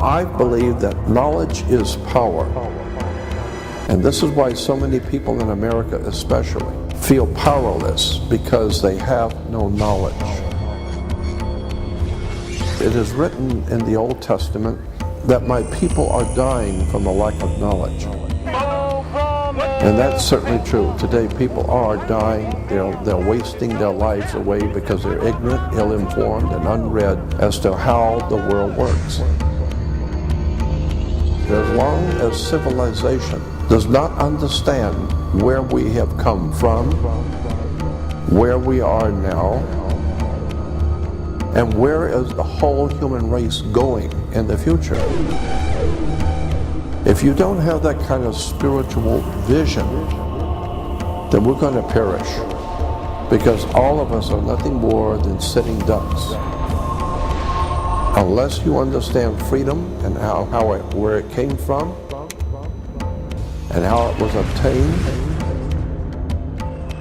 I believe that knowledge is power. And this is why so many people in America especially feel powerless, because they have no knowledge. It is written in the Old Testament that my people are dying from a lack of knowledge. And that's certainly true. Today people are dying, they're wasting their lives away because they're ignorant, ill-informed, and unread as to how the world works. As long as civilization does not understand where we have come from, where we are now, and where is the whole human race going in the future. If you don't have that kind of spiritual vision, then we're going to perish, because all of us are nothing more than sitting ducks. Unless you understand freedom and where it came from and how it was obtained,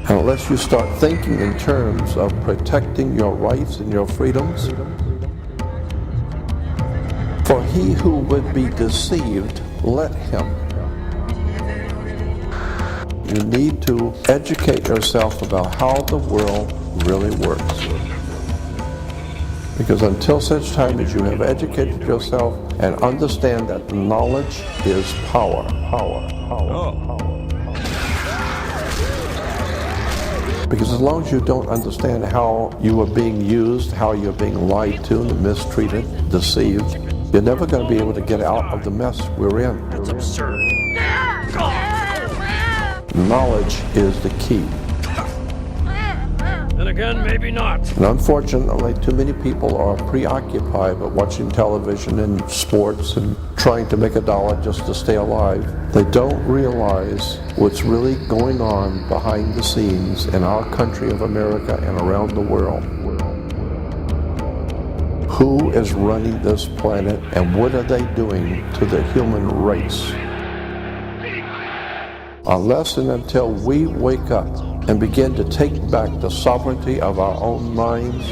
and unless you start thinking in terms of protecting your rights and your freedoms, for he who would be deceived, let him. You need to educate yourself about how the world really works. Because until such time as you have educated yourself and understand that knowledge is power. Because as long as you don't understand how you are being used, how you're being lied to, mistreated, deceived, you're never going to be able to get out of the mess we're in. That's absurd. Knowledge is the key. Then again, maybe not. And unfortunately, too many people are preoccupied with watching television and sports and trying to make a dollar just to stay alive. They don't realize what's really going on behind the scenes in our country of America and around the world. Who is running this planet, and what are they doing to the human race? Unless and until we wake up and begin to take back the sovereignty of our own minds,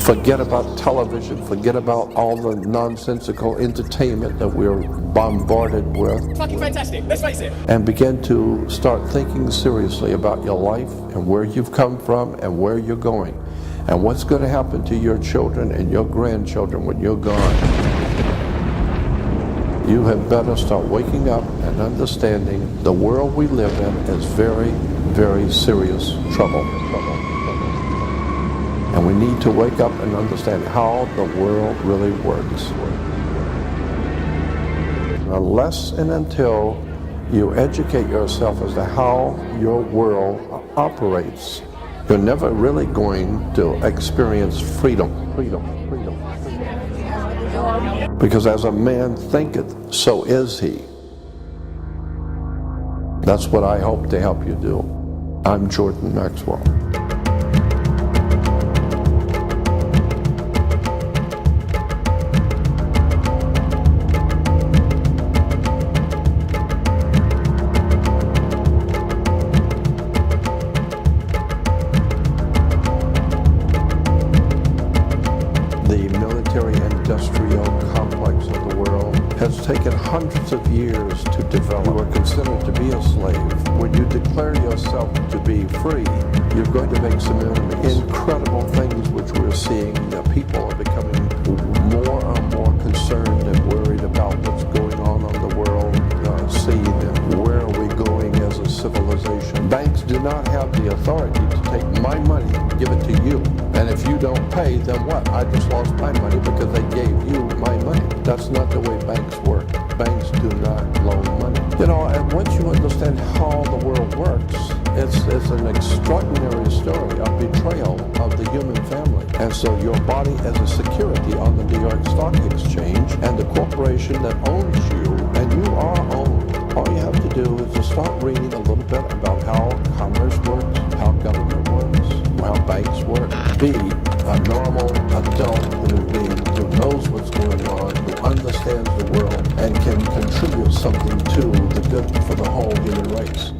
forget about television, forget about all the nonsensical entertainment that we're bombarded with. Fucking fantastic, let's face it. And begin to start thinking seriously about your life and where you've come from and where you're going, and what's going to happen to your children and your grandchildren when you're gone. You have better start waking up and understanding the world we live in is very, very serious trouble. And we need to wake up and understand how the world really works. Unless and until you educate yourself as to how your world operates, you're never really going to experience freedom. Because as a man thinketh, so is he. That's what I hope to help you do. I'm Jordan Maxwell. Industrial complex of the world has taken hundreds of years to develop. You are considered to be a slave. When you declare yourself to be free, you're going to make some enemies. Incredible things which we're seeing. That people are becoming more and more concerned and worried about what's going on the world scene and where are we going as a civilization. Banks do not have the authority to take my money and give it to you. And if you don't pay, then what? I just lost my money because they gave you my money. That's not the way banks work. Banks do not loan money. And once you understand how the world works, it's an extraordinary story of betrayal of the human family. And so your body as a security on the New York Stock Exchange and the corporation that owns you, and you are owned. All you have to do is to start reading a little bit about how commerce works, how government works, how banks work. Be a normal adult human being who knows what's going on, who understands the world, and can contribute something to the good for the whole human race.